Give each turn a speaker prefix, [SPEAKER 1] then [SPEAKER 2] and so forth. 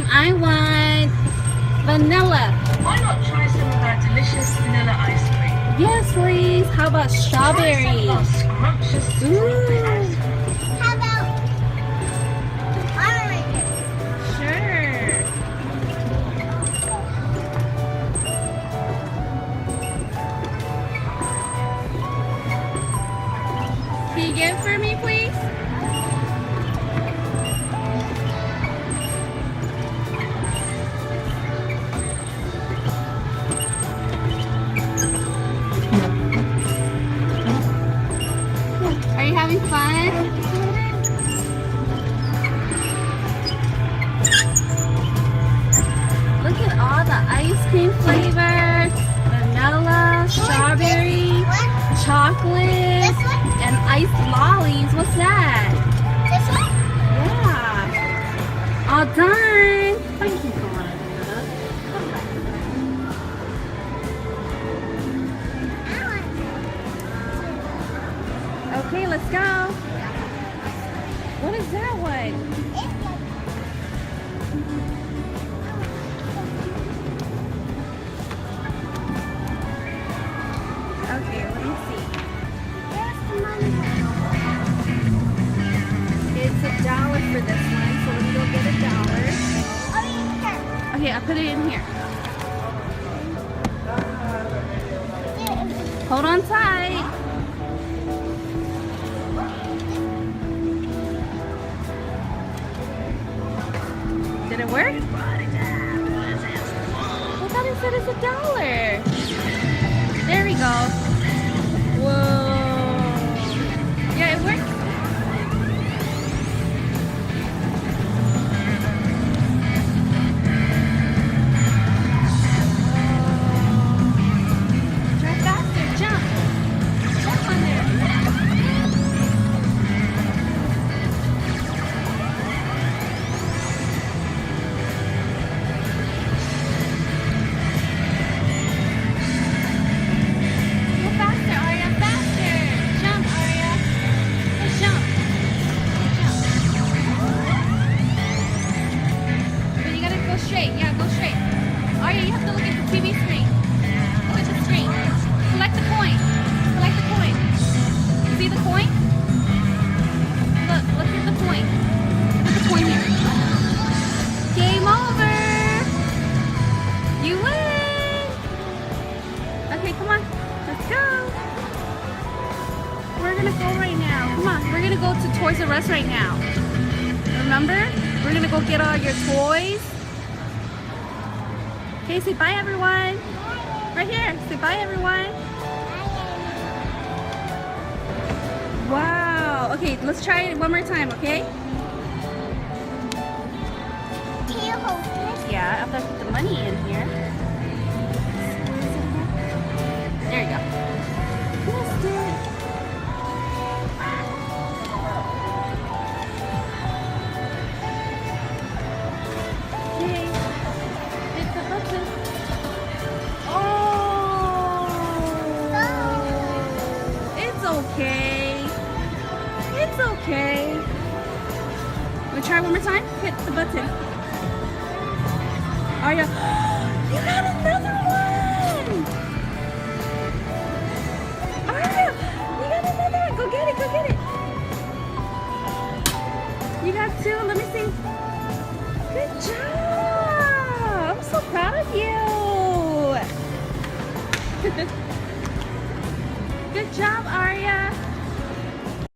[SPEAKER 1] cream. I want vanilla.
[SPEAKER 2] Why not try some of our delicious vanilla ice cream?
[SPEAKER 1] Yes, please. How about strawberry?
[SPEAKER 2] Try some of our scrumptious strawberry ice cream.
[SPEAKER 3] How about orange?
[SPEAKER 1] Sure. Can you get it for me, please? Are you having fun? Look at all the ice cream flavors. Vanilla, strawberry, chocolate,
[SPEAKER 3] This one?
[SPEAKER 1] and iced lollies. What's that?
[SPEAKER 3] This one?
[SPEAKER 1] Yeah. All done.
[SPEAKER 4] Thank you so much.
[SPEAKER 1] Okay, let's go. What is that one? Okay, let me see. It's $1 for this one, so let me go get $1. Okay, I'll put it in here. Hold on tight. Did it work? I thought it said it's $1. There we go. Whoa. Yeah, it worked. Try faster. Jump. Jump on there. Go faster, Aria. Faster. Jump, Aria. Go jump. Jump. But you gotta go straight. Yeah, go straight. Aria, you have to look at the TV screen. Look at the screen. Collect the coin. Collect the coin. See the coin? Look at the coin. Put the coin here. Game over. You win. Okay, come on. Let's go. We're gonna go right now. Come on. We're gonna go to Toys R Us right now. Remember? We're gonna go get all your toys. Okay, say bye, everyone. Right here. Say bye, everyone. Wow. Okay, let's try it one more time, okay?
[SPEAKER 3] Can you hold this?
[SPEAKER 1] Yeah, I'll have to put the money in here. There you go. Missed it. Okay. Hit the button. Oh! It's okay. It's okay. We'll try one more time. Hit the button. Aria, you got it.